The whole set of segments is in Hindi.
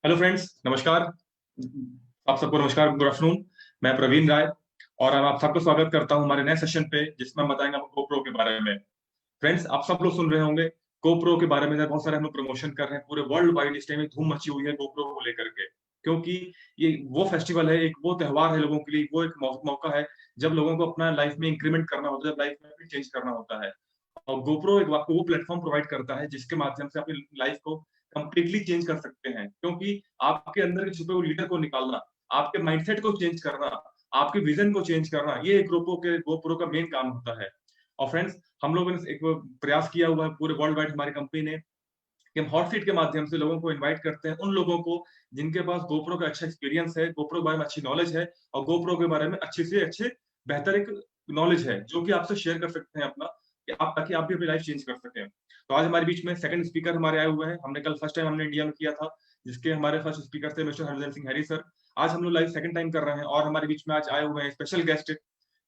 हेलो फ्रेंड्स, नमस्कार। आप सबको नमस्कार, गुड आफ्टरनून। मैं प्रवीण राय और आप सबको स्वागत करता हूं हमारे नए सेशन पे, जिसमें हम बताएंगे आपको GoPro के बारे में। फ्रेंड्स, आप सब लोग सुन रहे होंगे GoPro के बारे में। बहुत सारे हम लोग प्रमोशन कर रहे हैं, पूरे वर्ल्ड वाइड इस टाइम में धूम मची हुई है GoPro को लेकर के, क्योंकि ये वो फेस्टिवल है, एक वो त्योहार है लोगों के लिए, वो एक मौका है जब लोगों को अपना लाइफ में इंक्रीमेंट करना होता है, जब लाइफ में चेंज करना होता है। और GoPro एक आपको वो प्लेटफॉर्म प्रोवाइड करता है जिसके माध्यम से अपनी लाइफ को कंप्लीटली चेंज कर सकते हैं, क्योंकि आपके अंदर के छुपे हुए लीडर को निकालना, आपके माइंडसेट को चेंज करना, आपके विजन को चेंज करना, ये GoPro का मेन काम होता है। और फ्रेंड्स, हम लोगों ने एक प्रयास किया हुआ है पूरे वर्ल्ड वाइड, हमारी कंपनी ने, कि हम हॉट सीट के माध्यम से लोगों को इनवाइट करते हैं, उन लोगों को जिनके पास GoPro का अच्छा एक्सपीरियंस है, GoPro के बारे में अच्छी नॉलेज है और GoPro के बारे में अच्छे से अच्छे बेहतर एक नॉलेज है, जो कि आपसे शेयर कर सकते हैं अपना, कि आप ताकि आप भी अपनी लाइफ चेंज कर सकें। तो आज हमारे बीच में सेकंड स्पीकर हमारे आए हुए हैं। हमने कल फर्स्ट टाइम हमने इंडिया में किया था, जिसके हमारे फर्स्ट स्पीकर थे mister Harijan Singh Harry sir. आज हम लोग लाइव सेकंड टाइम कर रहे हैं और हमारे बीच में आज आए हुए हैं स्पेशल गेस्ट।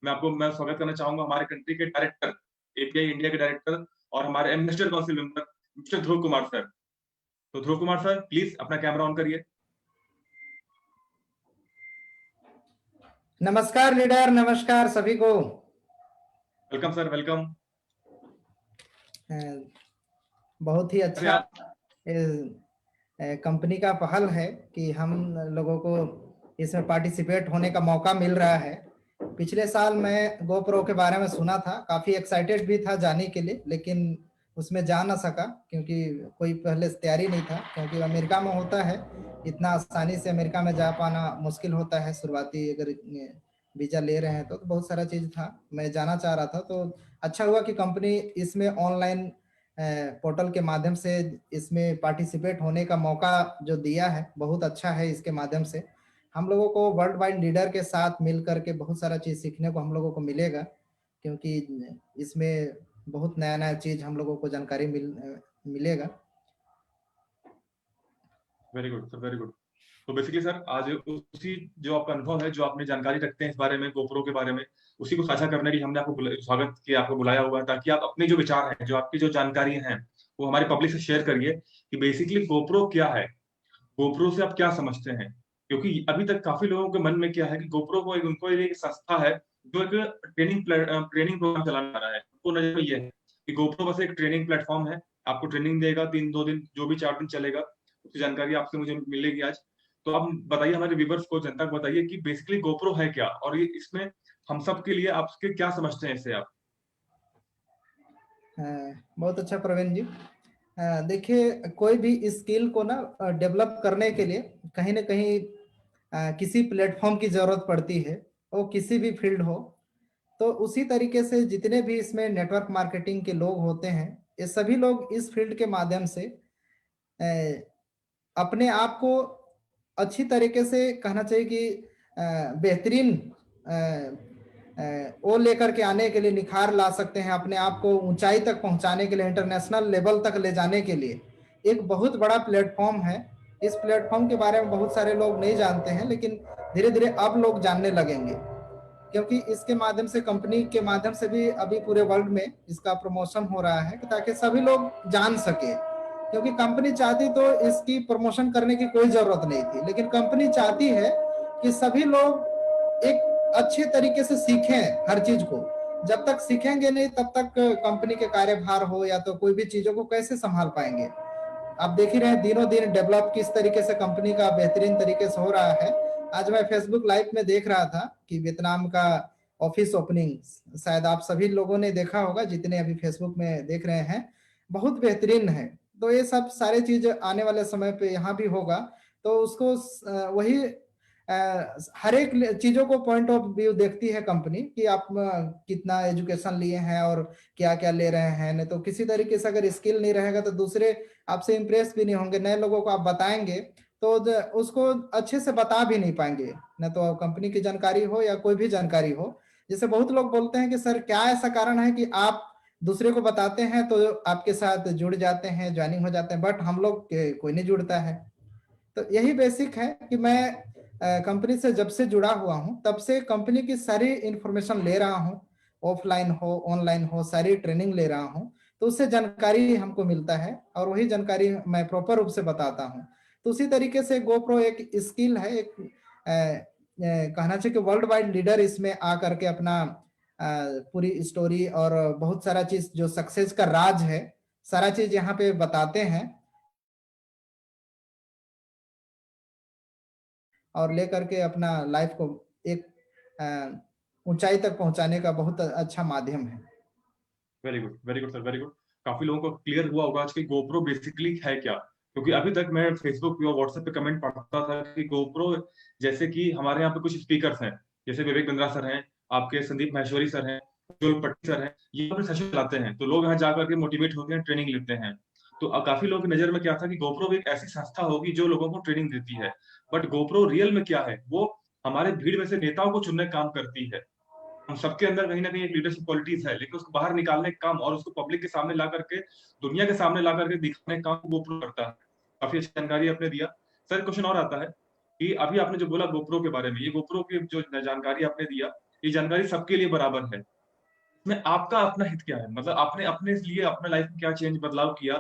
मैं स्वागत करना चाहूंगा हमारे कंट्री के डायरेक्टर, एपीआई इंडिया के डायरेक्टर और हमारे एम्बेसडर काउंसिल मेंबर मिस्टर ध्रुव कुमार सर। तो ध्रुव कुमार सर, प्लीज अपना कैमरा ऑन करिए। नमस्कार लीडर, नमस्कार सभी को। Welcome sir, welcome. बहुत ही अच्छा कंपनी का पहल है कि हम लोगों को इसमें पार्टिसिपेट होने का मौका मिल रहा है। पिछले साल मैं GoPro के बारे में सुना था, काफ़ी एक्साइटेड भी था जाने के लिए, लेकिन उसमें जा ना सका क्योंकि कोई पहले से तैयारी नहीं था। क्योंकि अमेरिका में होता है, इतना आसानी से अमेरिका में जा पाना मुश्किल होता है। शुरुआती अगर वीज़ा ले रहे हैं तो बहुत सारा चीज़ था, मैं जाना चाह रहा था। तो अच्छा हुआ कि कंपनी इसमें ऑनलाइन पोर्टल के माध्यम से इसमें पार्टिसिपेट होने का मौका जो दिया है, बहुत अच्छा है। इसके माध्यम से हम लोगों को वर्ल्ड वाइड लीडर के साथ मिल करके बहुत सारा चीज़ सीखने को हम लोगों को मिलेगा, क्योंकि इसमें बहुत नया नया चीज़ हम लोगों को जानकारी मिलेगा। Very good sir, very good. तो बेसिकली सर, आज उसी जो आपका अनुभव है, जो आपने जानकारी रखते हैं इस बारे में, GoPro के बारे में, उसी को साझा करने के लिए हमने आपको स्वागत किया, आपको बुलाया हुआ है, ताकि आप अपने जो विचार हैं, जो आपकी जो जानकारी हैं, वो हमारे पब्लिक से शेयर करिए कि बेसिकली GoPro क्या है, GoPro से आप क्या समझते हैं। क्योंकि अभी तक काफी लोगों के मन में क्या है कि GoPro को उनको एक संस्था है जो एक ट्रेनिंग प्रोग्राम चला रहा है। उनको नजर में ये है कि GoPro बस एक ट्रेनिंग प्लेटफॉर्म है, आपको ट्रेनिंग देगा 2 दिन, जो भी 4 दिन चलेगा, उसकी जानकारी आपसे मुझे मिलेगी आज। तो आप बताइए, हमारे व्यूवर्स को, जनता को बताइए कि बेसिकली GoPro है क्या, और ये इसमें हम सब के लिए आपके क्या समझते हैं इससे आप। बहुत अच्छा प्रवीण जी। देखिए, कोई भी स्किल को ना डेवलप करने के लिए कहीं ना कहीं किसी प्लेटफॉर्म की ज़रूरत पड़ती है, वो किसी भी फील्ड हो। तो उसी तरीके से जितने भी इसमें नेटवर्क मार्केटिंग के लोग होते हैं, ये सभी लोग इस फील्ड के माध्यम से अपने आप को अच्छी तरीके से, कहना चाहिए कि बेहतरीन वो लेकर के आने के लिए, निखार ला सकते हैं अपने आप को, ऊंचाई तक पहुंचाने के लिए, इंटरनेशनल लेवल तक ले जाने के लिए एक बहुत बड़ा प्लेटफॉर्म है। इस प्लेटफॉर्म के बारे में बहुत सारे लोग नहीं जानते हैं, लेकिन धीरे धीरे अब लोग जानने लगेंगे, क्योंकि इसके माध्यम से, कंपनी के माध्यम से भी अभी पूरे वर्ल्ड में इसका प्रमोशन हो रहा है, ताकि सभी लोग जान सके। क्योंकि कंपनी चाहती तो इसकी प्रमोशन करने की कोई जरूरत नहीं थी, लेकिन कंपनी चाहती है कि सभी लोग एक अच्छे तरीके से सीखें हर चीज को। जब तक सीखेंगे नहीं, तब तक कंपनी के कार्यभार हो या तो कोई भी चीजों को कैसे संभाल पाएंगे। आप देख ही रहे हैं दिनों दिन डेवलप किस तरीके से कंपनी का बेहतरीन तरीके से हो रहा है। आज मैं फेसबुक लाइव में देख रहा था कि वियतनाम का ऑफिस ओपनिंग, शायद आप सभी लोगों ने देखा होगा, जितने अभी फेसबुक में देख रहे हैं, बहुत बेहतरीन है। तो ये सब सारे चीज आने वाले समय पे यहाँ भी होगा। तो उसको वही हर एक चीजों को पॉइंट ऑफ व्यू देखती है कंपनी कि आप कितना एजुकेशन लिए हैं और क्या क्या ले रहे हैं। नहीं तो किसी तरीके से अगर स्किल नहीं रहेगा तो दूसरे आपसे इम्प्रेस भी नहीं होंगे। नए लोगों को आप बताएंगे तो उसको अच्छे से बता भी नहीं पाएंगे, न तो कंपनी की जानकारी हो या कोई भी जानकारी हो। जैसे बहुत लोग बोलते हैं कि सर क्या ऐसा कारण है कि आप दूसरे को बताते हैं तो आपके साथ जुड़ जाते हैं, ज्वाइनिंग हो जाते हैं, बट हम लोग कोई नहीं जुड़ता है। तो यही बेसिक है कि मैं कंपनी से जब से जुड़ा हुआ हूं, तब से कंपनी की सारी इंफॉर्मेशन ले रहा हूं, ऑफलाइन हो ऑनलाइन हो, सारी ट्रेनिंग ले रहा हूं। तो उससे जानकारी हमको मिलता है और वही जानकारी मैं प्रॉपर रूप से बताता हूं। तो उसी तरीके से GoPro एक स्किल है, एक कहना चाहिए कि वर्ल्ड वाइड लीडर इसमें आकर के अपना पूरी स्टोरी और बहुत सारा चीज जो सक्सेस का राज है, सारा चीज यहाँ पे बताते हैं और लेकर के अपना लाइफ को एक ऊंचाई तक पहुंचाने का बहुत अच्छा माध्यम है। Very good sir, very good. काफी लोगों को क्लियर हुआ होगा आज कि गोप्रो बेसिकली है क्या, क्योंकि अभी तक मैं फेसबुक पे और व्हाट्सएप पे कमेंट पढ़ता था कि गोप्रो जैसे कि हमारे यहाँ पे कुछ स्पीकर्स हैं, जैसे विवेक बिंद्रा सर हैं, आपके संदीप माहेश्वरी सर हैं, जोल पट्टी सर हैं, ये अपने सेशन चलाते हैं, तो लोग यहाँ जाकर के मोटिवेट होते हैं, ट्रेनिंग लेते हैं। तो अब काफी लोगों की नजर में क्या था कि गोप्रो एक ऐसी संस्था होगी जो लोगों को ट्रेनिंग देती है, बट गोप्रो रियल में क्या है, वो हमारे भीड़ में से नेताओं को चुनने का काम करती है। हम सबके अंदर कहीं ना कहीं एक लीडरशिप क्वालिटीज है, लेकिन उसको बाहर निकालने का काम और उसको पब्लिक के सामने ला करके, दुनिया के सामने ला करके दिखाने का काम गोप्रो करता है। काफी अच्छी जानकारी आपने दिया। सर क्वेश्चन और आता है कि अभी आपने जो बोला गोप्रो के बारे में, ये गोप्रो की जो जानकारी आपने दिया, ये जानकारी सबके लिए बराबर है, इसमें आपका अपना हित क्या है, मतलब आपने अपने लिए अपने लाइफ में क्या चेंज बदलाव किया,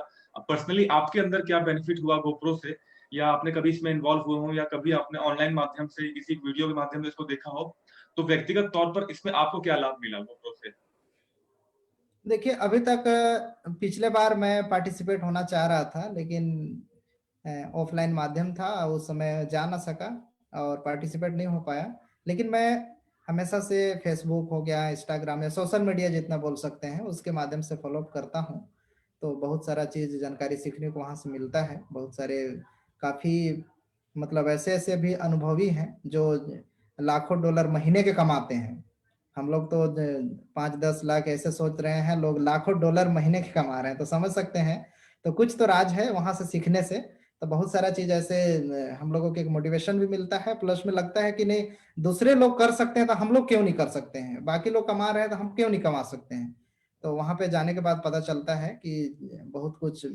पर्सनली आपके अंदर क्या बेनिफिट हुआ गोप्रो से, या आपने कभी इसमें इन्वॉल्व हुए हो, या कभी आपने ऑनलाइन माध्यम से किसी वीडियो के माध्यम से इसको देखा हो, तो व्यक्तिगत तौर पर इसमें आपको क्या लाभ मिला गोप्रो से? देखिए अभी तक पिछले बार मैं पार्टिसिपेट होना चाह रहा था, लेकिन ऑफलाइन माध्यम था, उस समय जा ना सका और पार्टिसिपेट नहीं हो पाया। लेकिन मैं हमेशा से फेसबुक हो गया, इंस्टाग्राम या सोशल मीडिया जितना बोल सकते हैं उसके माध्यम से फॉलो करता हूँ। तो बहुत सारा चीज जानकारी सीखने को वहाँ से मिलता है। बहुत सारे काफी मतलब ऐसे ऐसे भी अनुभवी हैं जो लाखों डॉलर महीने के कमाते हैं। हम लोग तो 5-10 लाख ऐसे सोच रहे हैं, लोग लाखों डॉलर महीने के कमा रहे हैं, तो समझ सकते हैं। तो कुछ तो राज है वहां से सीखने से। तो बहुत सारा चीज ऐसे हम लोगों को एक मोटिवेशन भी मिलता है, प्लस में लगता है कि नहीं, दूसरे लोग कर सकते हैं तो हम लोग क्यों नहीं कर सकते हैं, बाकी लोग कमा रहे हैं तो हम क्यों नहीं कमा सकते हैं। तो वहां पे जाने के बाद पता चलता है कि बहुत कुछ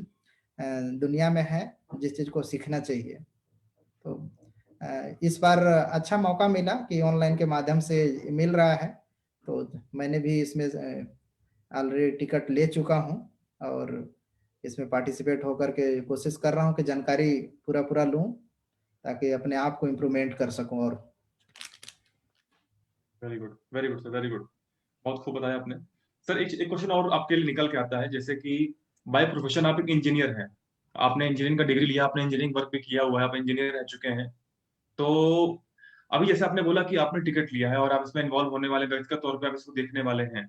दुनिया में है जिस चीज को सीखना चाहिए। तो इस बार अच्छा मौका मिला कि ऑनलाइन के माध्यम से मिल रहा है, तो मैंने भी इसमें ऑलरेडी टिकट ले चुका हूँ और इसमें पार्टिसिपेट होकर के कोशिश कर रहा हूँ कि जानकारी पूरा पूरा लूँ ताकि अपने आप को इम्प्रूवमेंट कर सकूँ। और very good sir, very good. बहुत खूब बताया आपने। सर एक क्वेश्चन और आपके लिए निकल के आता है, जैसे कि बाय प्रोफेशन आप एक इंजीनियर हैं, आपने इंजीनियरिंग का डिग्री लिया, आपने इंजीनियरिंग वर्क भी किया हुआ है, आप इंजीनियर रह चुके हैं। तो अभी जैसे आपने बोला कि आपने टिकट लिया है और आप इसमें इन्वॉल्व होने वाले, व्यक्तिगत तौर पे आप इसको देखने वाले हैं,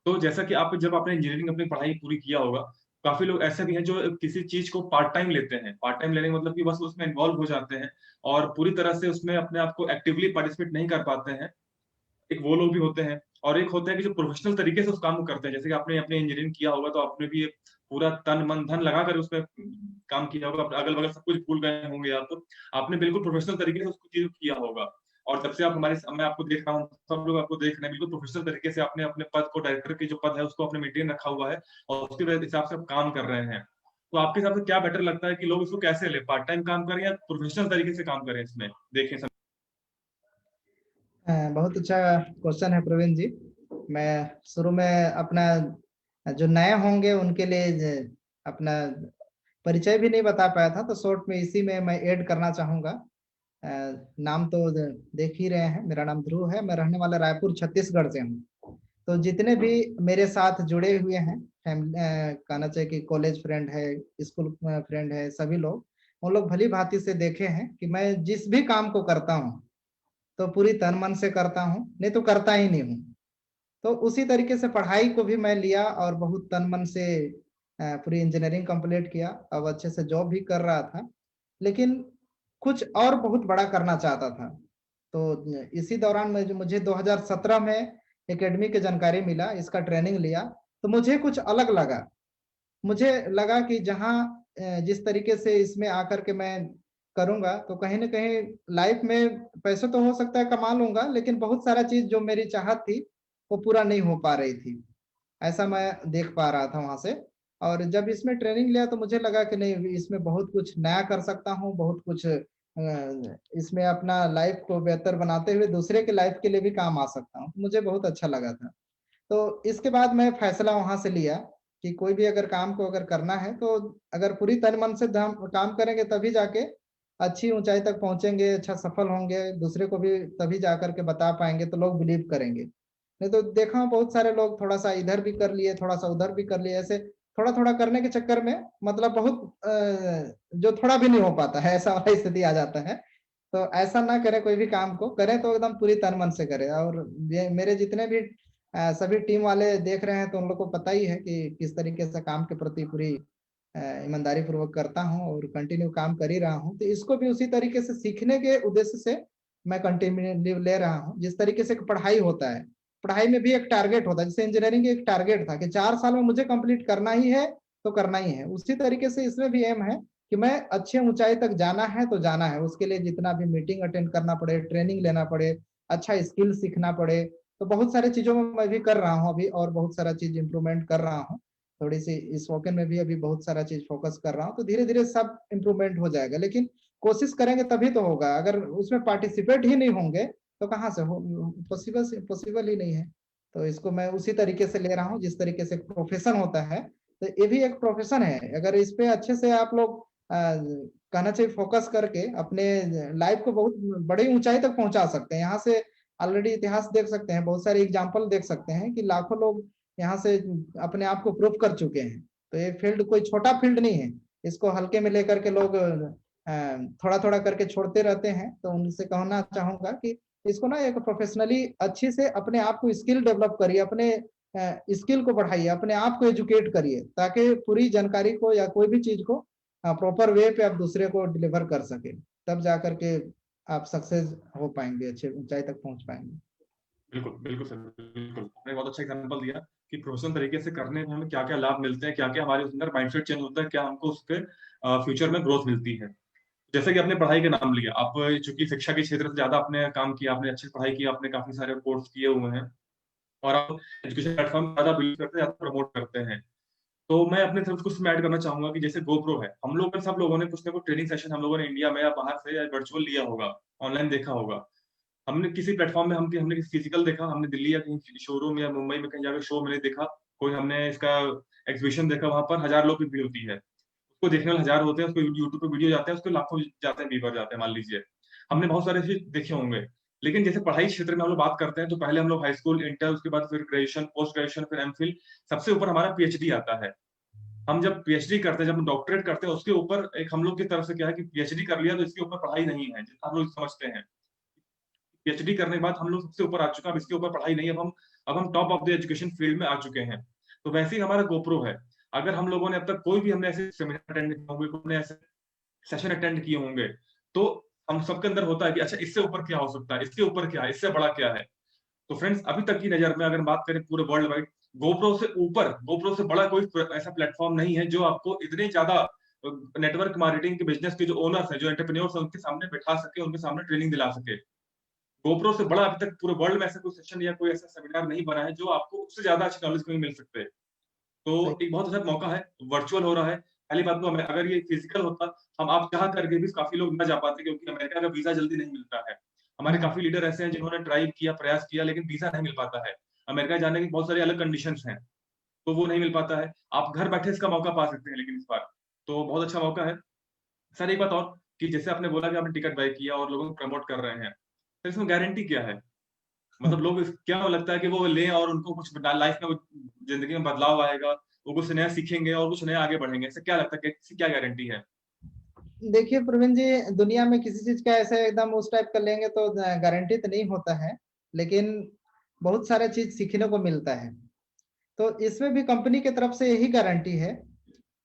तो जैसा कि आप जब आपने इंजीनियरिंग अपनी पढ़ाई पूरी किया होगा, काफी लोग ऐसे भी हैं जो किसी चीज को पार्ट टाइम लेते हैं, पार्ट टाइम लेने का मतलब कि बस उसमें इन्वॉल्व हो जाते हैं और पूरी तरह से उसमें अपने आप को एक्टिवली पार्टिसिपेट नहीं कर पाते हैं। एक वो लोग भी होते हैं, और एक होते हैं कि जो प्रोफेशनल तरीके से उस काम को करते हैं, जैसे कि आपने अपने इंजीनियरिंग किया होगा तो आपने भी एक पूरा तन मन धन लगा कर उसमें काम किया होगा, अगल बगल सब कुछ भूल गए होंगे आप, आपने बिल्कुल प्रोफेशनल तरीके से उसको चीज किया होगा। और जब से आप हमारे, मैं आपको देख रहा हूँ, सब लोग आपको देख रहे हैं, बिल्कुल प्रोफेशनल तरीके से आपने अपने पद को, डायरेक्टर की जो पद है उसको आपने मेंटेन रखा हुआ है और उसके हिसाब से आप काम कर रहे हैं। तो आपके हिसाब से क्या बेटर लगता है कि लोग इसको कैसे ले, पार्ट टाइम काम करें या प्रोफेशनल तरीके से काम करें, इसमें देखें सब? बहुत अच्छा क्वेश्चन है प्रवीण जी। मैं शुरू में अपना जो नए होंगे उनके लिए अपना परिचय भी नहीं बता पाया था, तो शॉर्ट में इसी में मैं ऐड करना चाहूंगा। नाम तो देख ही रहे हैं, मेरा नाम ध्रुव है, मैं रहने वाला रायपुर छत्तीसगढ़ से हूँ। तो जितने भी मेरे साथ जुड़े हुए हैं, कहना चाहिए कि कॉलेज फ्रेंड है, स्कूल फ्रेंड है, सभी लोग, उन लोग भली भांति से देखे हैं कि मैं जिस भी काम को करता हूँ तो पूरी तन मन से करता हूँ, नहीं तो करता ही नहीं हूँ। तो उसी तरीके से पढ़ाई को भी मैं लिया और बहुत तन मन से पूरी इंजीनियरिंग कंप्लीट किया। अब अच्छे से जॉब भी कर रहा था, लेकिन कुछ और बहुत बड़ा करना चाहता था। तो इसी दौरान मुझे 2017 में एकेडमी की जानकारी मिला, इसका ट्रेनिंग लिया, तो मुझे कुछ अलग लगा। मुझे लगा कि जहाँ जिस तरीके से इसमें आकर के मैं करूंगा तो कहीं ना कहीं लाइफ में पैसे तो हो सकता है कमा लूंगा, लेकिन बहुत सारा चीज जो मेरी चाहत थी वो पूरा नहीं हो पा रही थी, ऐसा मैं देख पा रहा था वहां से। और जब इसमें ट्रेनिंग लिया तो मुझे लगा कि नहीं, इसमें बहुत कुछ नया कर सकता हूँ, बहुत कुछ इसमें अपना लाइफ को बेहतर बनाते हुए दूसरे के लाइफ के लिए भी काम आ सकता हूँ। मुझे बहुत अच्छा लगा था। तो इसके बाद मैं फैसला वहां से लिया कि कोई भी अगर काम को अगर करना है तो अगर पूरी तन मन से काम करेंगे तभी जाके अच्छी ऊंचाई तक पहुंचेंगे, अच्छा सफल होंगे, दूसरे को भी तभी जा करके बता पाएंगे तो लोग बिलीव करेंगे। नहीं तो देखा हूं बहुत सारे लोग थोड़ा सा इधर भी कर लिए, थोड़ा सा उधर भी कर लिए, ऐसे थोड़ा थोड़ा करने के चक्कर में मतलब बहुत जो थोड़ा भी नहीं हो पाता है, ऐसा वाला स्थिति आ जाता है। तो ऐसा ना करें, कोई भी काम को करें तो एकदम पूरी तन मन से करें। और मेरे जितने भी सभी टीम वाले देख रहे हैं तो उन लोग को पता ही है कि किस तरीके से काम के प्रति पूरी ईमानदारी पूर्वक करता हूं और कंटिन्यू काम कर ही रहा हूं। तो इसको भी उसी तरीके से सीखने के उद्देश्य से मैं कंटिन्यू ले रहा हूं। जिस तरीके से पढ़ाई होता है, पढ़ाई में भी एक टारगेट होता है, जैसे इंजीनियरिंग एक टारगेट था कि 4 साल में मुझे कंप्लीट करना ही है तो करना ही है, उसी तरीके से इसमें भी एम है कि मैं अच्छे ऊंचाई तक जाना है तो जाना है। उसके लिए जितना भी मीटिंग अटेंड करना पड़े, ट्रेनिंग लेना पड़े, अच्छा स्किल सीखना पड़े, तो बहुत सारे चीजों में मैं भी कर रहा हूँ अभी, और बहुत सारा चीज इंप्रूवमेंट कर रहा हूँ। थोड़ी सी स्पोकन में भी अभी बहुत सारा चीज फोकस कर रहा हूँ, तो धीरे धीरे सब इम्प्रूवमेंट हो जाएगा। लेकिन कोशिश करेंगे तभी तो होगा, अगर उसमें पार्टिसिपेट ही नहीं होंगे तो कहाँ से हो, पॉसिबल पॉसिबल ही नहीं है। तो इसको मैं उसी तरीके से ले रहा हूँ जिस तरीके से प्रोफेशन होता है। तो ये भी एक प्रोफेशन है, अगर इस पे अच्छे से आप लोग कहना चाहिए फोकस करके अपने लाइफ को बहुत बड़ी ऊंचाई तक पहुंचा सकते हैं। यहाँ से ऑलरेडी इतिहास देख सकते हैं, बहुत सारे एग्जाम्पल देख सकते हैं कि लाखों लोग यहाँ से अपने आप को प्रूव कर चुके हैं। तो ये फील्ड कोई छोटा फील्ड नहीं है, इसको हल्के में लेकर के लोग थोड़ा थोड़ा करके छोड़ते रहते हैं। तो उनसे कहना चाहूंगा कि इसको ना एक प्रोफेशनली अच्छी से अपने आप को स्किल डेवलप करिए, अपने स्किल को बढ़ाइए, अपने आप को एजुकेट करिए, ताकि पूरी जानकारी को या कोई भी चीज को प्रॉपर वे पे आप दूसरे को डिलीवर कर सके, तब जा करके आप सक्सेस हो पाएंगे, अच्छे ऊंचाई तक पहुंच पाएंगे। बिल्कुल, बिल्कुल सर, बिल्कुल। आपने बहुत अच्छा एग्जांपल दिया कि प्रोफेशनल तरीके से करने में हमें क्या-क्या लाभ मिलते हैं, क्या-क्या हमारे अंदर माइंडसेट चेंज होता है, क्या हमको उसके फ्यूचर में ग्रोथ मिलती है। जैसे कि आपने पढ़ाई का नाम लिया, आप चूँकि शिक्षा के क्षेत्र से ज़्यादा आपने काम किया, आपने अच्छी पढ़ाई की, आपने काफ़ी सारे कोर्स किए हुए हैं और आप एजुकेशन प्लेटफ़ॉर्म ज़्यादा बिल्ड करते हैं, ज़्यादा प्रमोट करते हैं। तो मैं अपने तरफ से कुछ ऐड करना चाहूँगा कि जैसे GoPro है, हम लोग सब लोगों ने कुछ ना कुछ ट्रेनिंग सेशन हम लोगों ने इंडिया में या बाहर से या वर्चुअल लिया होगा, ऑनलाइन देखा होगा। हमने किसी प्लेटफ़ॉर्म में हमने किसी फिजिकल देखा, हमने दिल्ली या कहीं शोरूम या मुंबई में कहीं जाकर शो मैंने देखा, कोई हमने इसका एग्ज़िबिशन देखा, वहाँ पर हज़ार लोग की भीड़ होती है। उसको देखने वाले हज़ार होते हैं, उसको यूट्यूब पे वीडियो जाते हैं, उसको लाखों जाते हैं, व्यूअर जाते हैं मान लीजिए। हमने बहुत सारे चीज़ देखे होंगे। लेकिन जैसे पढ़ाई क्षेत्र में हम लोग बात करते हैं, तो पहले हम लोग हाई स्कूल, इंटर, उसके बाद फिर ग्रेजुएशन, पोस्ट ग्रेजुएशन, फिर एमफिल, सबसे ऊपर हमारा पीएचडी आता है। हम जब पीएचडी करते हैं, जब हम डॉक्टरेट करते हैं, उसके ऊपर एक हम लोग की तरफ से क्या है कि पीएचडी कर लिया तो इसके ऊपर पढ़ाई नहीं है, जितना हम लोग समझते हैं। पीएचडी करने के बाद हम लोग सबसे ऊपर आ चुका है, अब इसके ऊपर पढ़ाई नहीं है, अब हम top of the education field में आ चुके हैं। तो वैसे ही हमारा GoPro है। अगर हम लोगों ने अब तक कोई भी हमने ऐसे सेमिनार अटेंड किए होंगे, हमने ऐसे सेशन अटेंड किए होंगे, तो हम सबके अंदर होता है कि अच्छा इससे ऊपर क्या हो सकता है, इसके ऊपर क्या है, इससे बड़ा क्या है। तो फ्रेंड्स अभी तक की नज़र में अगर बात करें पूरे वर्ल्ड वाइड, GoPro से बड़ा कोई ऐसा प्लेटफ़ॉर्म नहीं है जो आपको इतने ज़्यादा नेटवर्क मार्केटिंग के बिज़नेस के जो ओनर्स हैं, जो एंटरप्रेन्योर्स हैं, उनके सामने बैठा सके, उनके सामने ट्रेनिंग दिला सके। GoPro से बड़ा अभी तक पूरे वर्ल्ड में ऐसा कोई सेशन या कोई ऐसा सेमिनार नहीं बना है जो आपको उससे ज़्यादा अच्छी नॉलेज कहीं मिल सकते हैं। तो सही। एक बहुत अच्छा मौका है, वर्चुअल हो रहा है। पहली बात तो हमें अगर ये फिज़िकल होता, हम आप चाह करके भी काफ़ी लोग ना जा पाते क्योंकि अमेरिका का वीज़ा जल्दी नहीं मिलता है। हमारे हम्म। काफ़ी लीडर ऐसे हैं जिन्होंने ट्राई किया, प्रयास किया लेकिन वीज़ा नहीं मिल पाता है। अमेरिका जाने की बहुत सारी अलग कंडीशंस हैं, तो वो नहीं मिल पाता है। आप घर बैठे इसका मौका पा सकते हैं लेकिन इस बार, तो बहुत अच्छा मौका है। सर एक बात और कि जैसे आपने बोला कि आपने टिकट बाय किया और लोगों को प्रमोट कर रहे हैं, तो इसमें गारंटी क्या है? मतलब लोग क्या लगता है कि वो लें और उनको कुछ लाइफ में ज़िंदगी में बदलाव आएगा, वो कुछ नया सीखेंगे और कुछ नया आगे बढ़ेंगे, ऐसा क्या लगता है कि इसकी क्या गारंटी है? देखिए प्रवीण जी, दुनिया में किसी चीज का ऐसे एकदम उस टाइप का लेंगे तो गारंटी तो नहीं होता है, लेकिन बहुत सारे चीज सीखने को मिलता है। तो इसमें भी कंपनी की तरफ से यही गारंटी है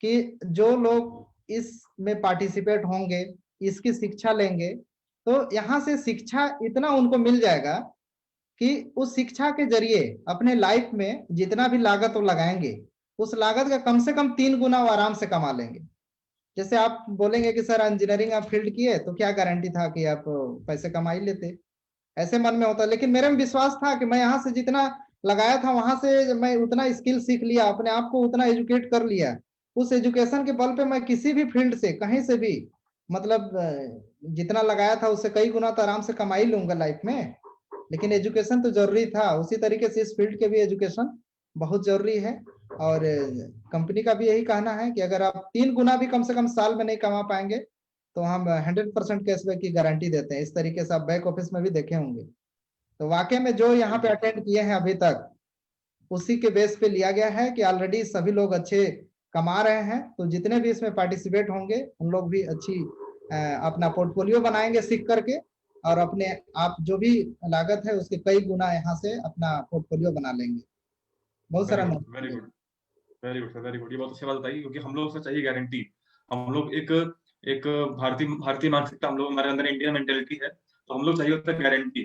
कि जो लोग इसमें पार्टिसिपेट होंगे, इसकी शिक्षा लेंगे, तो यहाँ से शिक्षा इतना उनको मिल जाएगा कि उस शिक्षा के जरिए अपने लाइफ में जितना भी लागत वो लगाएंगे, उस लागत का कम से कम 3 गुना वो आराम से कमा लेंगे। जैसे आप बोलेंगे कि सर इंजीनियरिंग आप फील्ड किए तो क्या गारंटी था कि आप पैसे कमा ही लेते, ऐसे मन में होता। लेकिन मेरे में विश्वास था कि मैं यहाँ से जितना लगाया था वहां से मैं उतना स्किल सीख लिया, अपने आप को उतना एजुकेट कर लिया। उस एजुकेशन के बल पे मैं किसी भी फील्ड से कहीं से भी मतलब जितना लगाया था उससे कई गुना तो आराम से कमा ही लूंगा लाइफ में। लेकिन एजुकेशन तो जरूरी था, उसी तरीके से इस फील्ड के भी एजुकेशन बहुत जरूरी है। और कंपनी का भी यही कहना है कि अगर आप 3 गुना भी कम से कम साल में नहीं कमा पाएंगे तो हम 100% कैशबैक की गारंटी देते हैं। इस तरीके से आप बैक ऑफिस में भी देखे होंगे। तो वाकई में जो यहाँ पे अटेंड किए हैं अभी तक, उसी के बेस पे लिया गया है कि ऑलरेडी सभी लोग अच्छे कमा रहे हैं। तो जितने भी इसमें पार्टिसिपेट होंगे उन लोग भी अच्छी अपना पोर्टफोलियो बनाएंगे सीख करके, और अपने आप जो भी लागत है उसके कई गुना यहाँ से अपना पोर्टफोलियो बना लेंगे। बहुत सारा very good, very good sir, very good. ये बहुत अच्छी बात बताई, क्योंकि हम लोग से चाहिए गारंटी। हम लोग एक एक भारतीय मानसिकता, हम लोग, हमारे अंदर इंडियन मेंटेलिटी है, तो हम लोग चाहिए होता है गारंटी।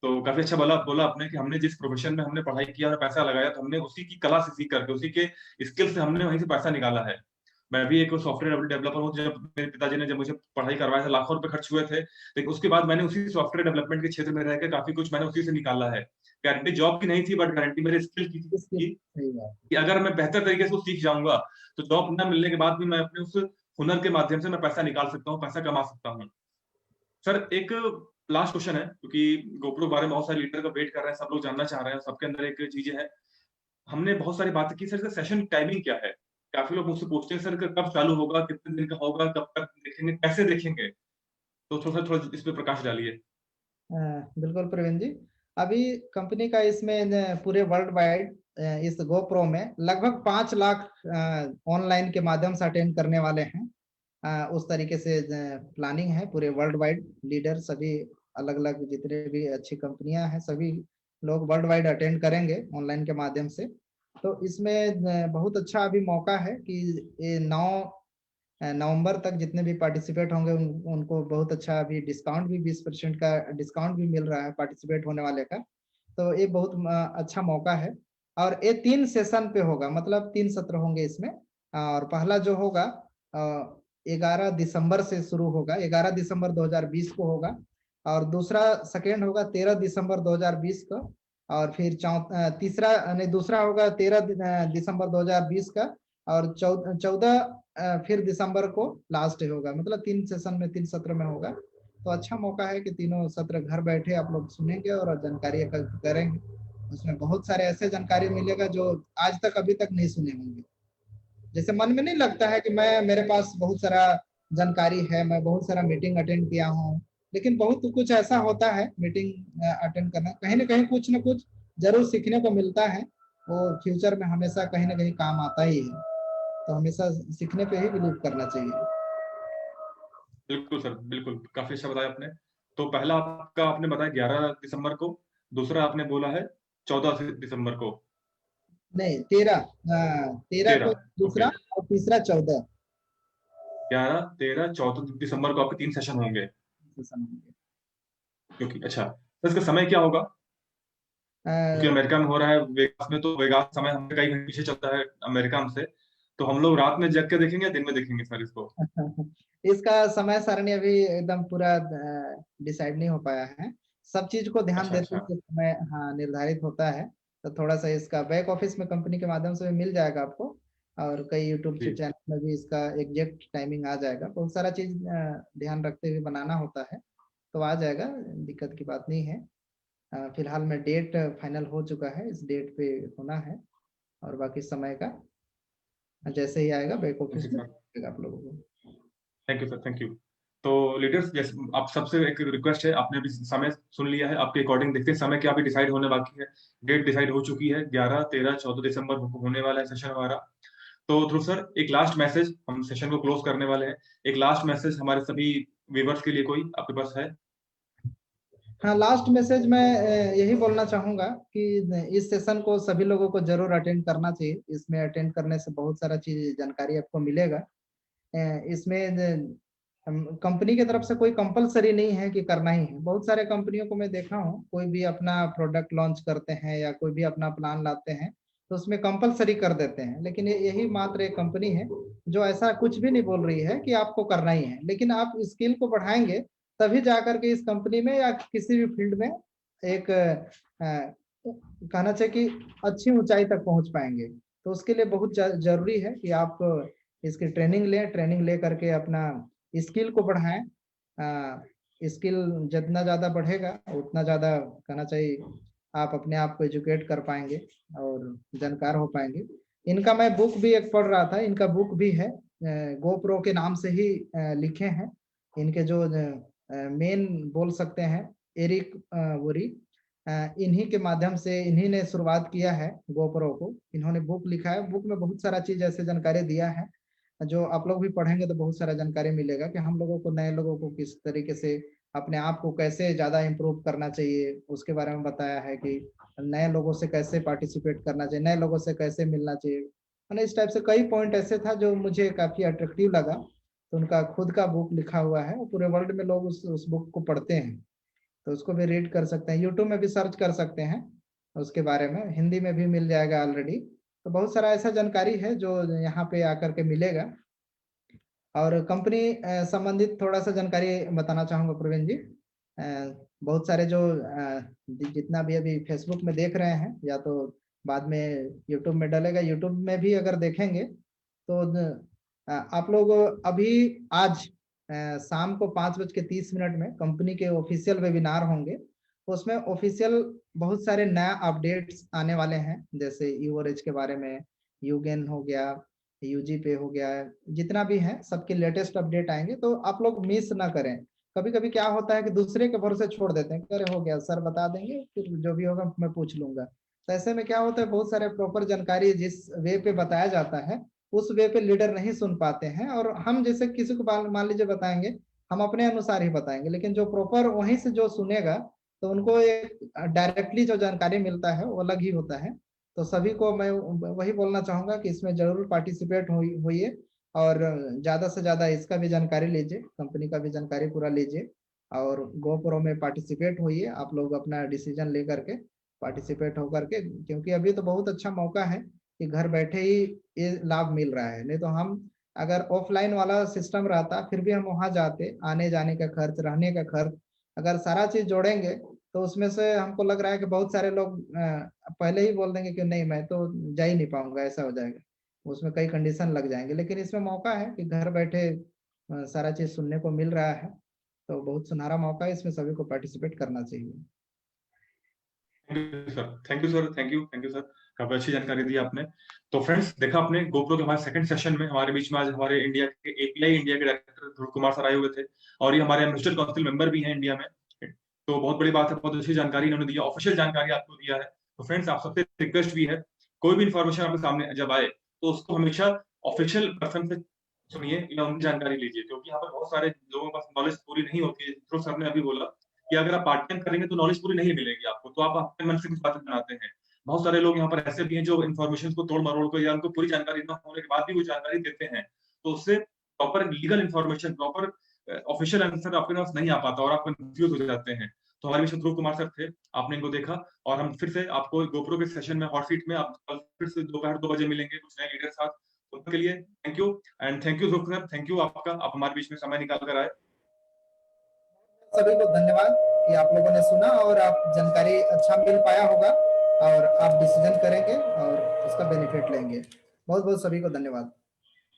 तो काफी अच्छा बोला बोला आपने कि हमने जिस प्रोफेशन में हमने पढ़ाई किया और पैसा लगाया, तो हमने उसी की कला से सीख करके, उसी के स्किल से हमने वहीं से पैसा निकाला है। मैं भी एक सॉफ्टवेयर डेवलपर हूँ। जब मेरे पिताजी ने जब मुझे पढ़ाई करवाया था, लाखों रुपए खर्च हुए थे, लेकिन उसके बाद मैंने उसी सॉफ्टवेयर डेवलपमेंट के क्षेत्र में रहकर काफी कुछ मैंने उसी से निकाला है। गारंटी जॉब की नहीं थी, बट गारंटी मेरे स्किल की थी कि अगर मैं बेहतर तरीके से सीख जाऊंगा, तो जॉब न मिलने के बाद भी मैं अपने उस हुनर के माध्यम से मैं पैसा निकाल सकता हूँ, पैसा कमा सकता हूँ। सर, एक लास्ट क्वेश्चन है, क्योंकि गोप्रो के बारे में बहुत सारे लीडर का वेट कर रहे हैं, सब लोग जानना चाह रहे हैं, सबके अंदर एक चीज है। हमने बहुत सारी बातें की, सर इसका सेशन टाइमिंग क्या है? काफी लोग मुझसे पूछते हैं, सर कब चालू होगा, कितने दिन का होगा, कब तक देखेंगे, कैसे देखेंगे? तो थोड़ा इस पे प्रकाश डालिए। बिल्कुल प्रवीण जी, अभी कंपनी का इसमें पूरे वर्ल्ड वाइड इस गोप्रो में लगभग 5 लाख ऑनलाइन के माध्यम से अटेंड करने वाले हैं। उस तरीके से प्लानिंग है पूरे वर्ल्ड वाइड। लीडर सभी अलग अलग जितने भी अच्छी कंपनियां हैं, सभी लोग वर्ल्ड वाइड अटेंड करेंगे ऑनलाइन के माध्यम से। तो इसमें बहुत अच्छा अभी मौका है कि ये 9 नवंबर तक जितने भी पार्टिसिपेट होंगे उनको बहुत अच्छा अभी डिस्काउंट भी 20% का डिस्काउंट भी मिल रहा है पार्टिसिपेट होने वाले का। तो ये बहुत अच्छा मौका है। और ये 3 सेशन पे होगा, मतलब 3 सत्र होंगे इसमें। और पहला जो होगा 11 दिसंबर से शुरू होगा, 11 दिसंबर 2020 को होगा। और दूसरा सेकेंड होगा 13 दिसंबर 2020 को। और फिर तीसरा नहीं, दूसरा होगा 13 दिसंबर 2020 का। और 14 फिर दिसंबर को लास्ट होगा। मतलब 3 सेशन में, 3 सत्र में होगा। तो अच्छा मौका है कि तीनों सत्र घर बैठे आप लोग सुनेंगे और जानकारी एकत्र करेंगे। उसमें बहुत सारे ऐसे जानकारी मिलेगा जो आज तक अभी तक नहीं सुने होंगे। जैसे मन में नहीं लगता है कि मैं, मेरे पास बहुत सारा जानकारी है, मैं बहुत सारा मीटिंग अटेंड किया हूँ, लेकिन बहुत कुछ ऐसा होता है मीटिंग अटेंड करना, कहीं ना कहीं कुछ ना कुछ जरूर सीखने को मिलता है। वो फ्यूचर में हमेशा कहीं ना कहीं काम आता ही है। तो हमेशा सीखने पे ही बिलीव करना चाहिए। बिल्कुल सर, बिल्कुल, काफी अच्छा बताया आपने। तो पहला आपका आपने बताया 11 दिसंबर को, दूसरा आपने बोला है 14 दिसंबर को। नहीं, 13 को 13, ओके। दूसरा, और तीसरा 14 11, 13, 14 दिसंबर को आपके 3 सेशन होंगे। सेशन होंगे। क्योंकि अच्छा, तो इसका समय क्या होगा? क्योंकि अमेरिका में हो रहा है, वेगास में, तो वेगास समय हमसे कई घंटे पीछे चलता है अमेरिका हमसे। तो हम लोग रात में जग के देखेंगे या दिन में देखेंगे सर इसको? इसका समय सारणी अभी एकदम पूरा डिसाइड नहीं हो पाया है। सब चीज को ध्यान अच्छा, देते अच्छा। हुए समय हाँ निर्धारित होता है। तो थोड़ा सा इसका बैक ऑफिस में कंपनी के माध्यम से भी मिल जाएगा आपको। और कई यूट्यूब जी। चैनल में भी इसका एग्जैक्ट टाइमिंग आ जाएगा। बहुत सारा चीज ध्यान रखते हुए बनाना होता है। तो आ जाएगा, दिक्कत की बात नहीं है। फिलहाल में डेट फाइनल हो चुका है, इस डेट पे होना है। और बाकी समय का जैसे ही आएगा बैक थैंक ऑफिस यू में सर, आप लोगों को। Thank you sir, thank you. तो लीडर्स, जैसे आप सबसे एक रिक्वेस्ट है, आपने भी समय सुन लिया है, आपके अकॉर्डिंग देखते हैं समय क्या अभी डिसाइड होने बाकी है। डेट डिसाइड हो चुकी है, 11, 13, 14 दिसंबर को होने वाला है सेशन हमारा। तो ध्रुव सर, एक लास्ट मैसेज, हम सेशन को क्लोज करने वाले हैं। एक लास्ट मैसेज हमारे सभी व्यूवर्स के लिए कोई आपके पास है? हाँ, लास्ट मैसेज मैं यही बोलना चाहूंगा कि इस सेशन को सभी लोगों को जरूर अटेंड करना चाहिए। इसमें अटेंड करने से बहुत सारा चीज जानकारी आपको मिलेगा। इसमें कंपनी की तरफ से कोई कंपलसरी नहीं है कि करना ही है। बहुत सारे कंपनियों को मैं देखा हूँ, कोई भी अपना प्रोडक्ट लॉन्च करते हैं या कोई भी अपना प्लान लाते हैं तो उसमें कंपलसरी कर देते हैं। लेकिन यही मात्र एक कंपनी है जो ऐसा कुछ भी नहीं बोल रही है कि आपको करना ही है। लेकिन आप स्किल को बढ़ाएंगे तभी जाकर के इस कंपनी में या किसी भी फील्ड में एक कहना चाहिए कि अच्छी ऊंचाई तक पहुंच पाएंगे। तो उसके लिए बहुत जरूरी है कि आप इसकी ट्रेनिंग लें, ट्रेनिंग ले करके अपना स्किल को बढ़ाएं। स्किल जितना ज़्यादा बढ़ेगा उतना ज़्यादा कहना चाहिए आप अपने आप को एजुकेट कर पाएंगे और जानकार हो पाएंगे। इनका मैं बुक भी एक पढ़ रहा था, इनका बुक भी है, गोप्रो के नाम से ही लिखे हैं। इनके जो मेन बोल सकते हैं एरिक वोरी, इन्हीं के माध्यम से इन्हीं ने शुरुआत किया है गोप्रो को। इन्होंने बुक लिखा है, बुक में बहुत सारा चीज ऐसे जानकारी दिया है जो आप लोग भी पढ़ेंगे तो बहुत सारा जानकारी मिलेगा कि हम लोगों को, नए लोगों को किस तरीके से अपने आप को कैसे ज्यादा इम्प्रूव करना चाहिए, उसके बारे में बताया है कि नए लोगों से कैसे पार्टिसिपेट करना चाहिए, नए लोगों से कैसे मिलना चाहिए। मैंने इस टाइप से कई पॉइंट ऐसे था जो मुझे काफी अट्रैक्टिव लगा। तो उनका खुद का बुक लिखा हुआ है, पूरे वर्ल्ड में लोग उस बुक को पढ़ते हैं, तो उसको भी रीड कर सकते हैं, यूट्यूब में भी सर्च कर सकते हैं उसके बारे में, हिंदी में भी मिल जाएगा ऑलरेडी। तो बहुत सारा ऐसा जानकारी है जो यहाँ पे आकर के मिलेगा। और कंपनी संबंधित थोड़ा सा जानकारी बताना चाहूंगा प्रवीण जी। बहुत सारे जो जितना भी अभी फेसबुक में देख रहे हैं या तो बाद में यूट्यूब में डलेगा, यूट्यूब में भी अगर देखेंगे तो आप लोग अभी आज शाम को 5:30 में कंपनी के ऑफिशियल वेबिनार होंगे। उसमें ऑफिशियल बहुत सारे नया अपडेट्स आने वाले हैं, जैसे यूओरेज के बारे में, यूगेन हो गया, यूजी पे हो गया, जितना भी है सबके लेटेस्ट अपडेट आएंगे, तो आप लोग मिस ना करें। कभी कभी क्या होता है कि दूसरे के भरोसे छोड़ देते हैं, अरे हो गया सर बता देंगे, फिर जो भी होगा मैं पूछ लूंगा। तो ऐसे में क्या होता है, बहुत सारे प्रॉपर जानकारी जिस वे पे बताया जाता है उस वे पे लीडर नहीं सुन पाते हैं, और हम जैसे किसी को मान लीजिए बताएंगे, हम अपने अनुसार ही बताएंगे, लेकिन जो प्रॉपर वहीं से जो सुनेगा तो उनको एक डायरेक्टली जो जानकारी मिलता है वो अलग ही होता है। तो सभी को मैं वही बोलना चाहूंगा कि इसमें जरूर पार्टिसिपेट होइए, और ज्यादा से ज्यादा इसका भी जानकारी लीजिए, कंपनी का भी जानकारी पूरा लीजिए, और गोप्रो में पार्टिसिपेट होइए आप लोग, अपना डिसीजन लेकर के पार्टिसिपेट होकर के, क्योंकि अभी तो बहुत अच्छा मौका है कि घर बैठे ही ये लाभ मिल रहा है। नहीं तो हम अगर ऑफलाइन वाला सिस्टम रहता फिर भी हम वहां जाते, आने जाने का खर्च, रहने का खर्च, अगर सारा चीज जोड़ेंगे तो उसमें से हमको लग रहा है कि बहुत सारे लोग पहले ही बोल देंगे कि नहीं मैं तो जा ही नहीं पाऊंगा, ऐसा हो जाएगा, उसमें कई कंडीशन लग जाएंगे। लेकिन इसमें मौका है कि घर बैठे सारा चीज सुनने को मिल रहा है, तो बहुत सुनहरा मौका है, इसमें सभी को पार्टिसिपेट करना चाहिए। Thank you sir, thank you sir, काफी अच्छी जानकारी दी आपने। तो फ्रेंड्स, देखा आपने गोप्रो के हमारे सेकंड सेशन में हमारे बीच में आज हमारे इंडिया के एपीआई इंडिया के डायरेक्टर ध्रुव कुमार सर आए हुए थे, और ये हमारे एडमिनिस्ट्रेटिव काउंसिल मेंबर भी हैं इंडिया में। तो बहुत बड़ी बात है, बहुत अच्छी जानकारी इन्होंने दी है, ऑफिशियल जानकारी आपको दिया है। तो फ्रेंड्स, आप सबसे रिक्वेस्ट भी है, कोई भी इन्फॉर्मेशन आपके सामने जब आए तो उसको हमेशा ऑफिशियल पर्सन से सुनिए या उनकी जानकारी लीजिए, क्योंकि यहाँ पर बहुत सारे लोगों के पास नॉलेज पूरी नहीं होती है। ध्रुव सर ने अभी बोला कि अगर आप पार्ट टाइम करेंगे तो नॉलेज पूरी नहीं मिलेगी आपको, तो आप अपने मन से कुछ बातें बनाते हैं। बहुत सारे लोग यहाँ पर ऐसे भी हैं जो इन्फॉर्मेशन को तोड़ मरोड़ कर या उनको पूरी जानकारी न होने के बाद भी वो जानकारी देते हैं, तो उससे proper legal information, proper official answer आपके पास नहीं आ पाता और आप कंफ्यूज हो जाते हैं। तो हमारे बीच में ध्रुव कुमार सर थे, आपने इनको देखा, और हम फिर से आपको गोप्रो के सेशन में हॉट सीट में आप कल फिर से दोपहर 2 बजे मिलेंगे कुछ नए लीडर साथ। उनके लिए thank you, and thank you Dhruv sir, thank you आपका, आप हमारे बीच में समय निकाल कर आए। सभी को धन्यवाद कि आप लोगों ने सुना और आप जानकारी अच्छा मिल पाया होगा, और आप डिसीजन करेंगे और उसका बेनिफिट लेंगे। बहुत बहुत सभी को धन्यवाद।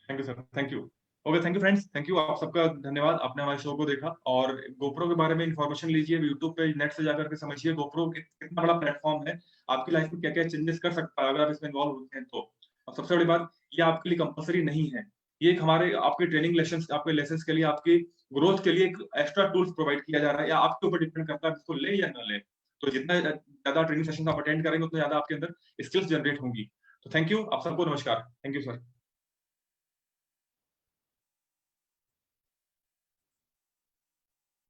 Thank you sir, thank you. Okay, thank you friends, thank you आप सबका धन्यवाद, आपने हमारे शो को देखा, और गोप्रो के बारे में इन्फॉर्मेशन लीजिए, यूट्यूब पे नेट से जाकर के समझिए गोप्रो कितना बड़ा प्लेटफॉर्म है, आपकी लाइफ में क्या क्या चेंजेस कर सकता है अगर आप इसमें इन्वॉल्व होते हैं तो। और सबसे बड़ी बात, ये आपके लिए कंपलसरी नहीं है, ये एक हमारे आपके ट्रेनिंग लेसन, आपके लेसन के लिए, आपकी ग्रोथ के लिए एक एक्स्ट्रा टूल्स प्रोवाइड किया जा रहा है, या आपके ऊपर डिपेंड करता है इसको ले या ना ले। तो जितना ज्यादा ट्रेनिंग सेशन आप अटेंड करेंगे उतना ज्यादा आपके अंदर स्किल्स जनरेट होंगी। तो थैंक यू आप सबको, नमस्कार, थैंक यू सर।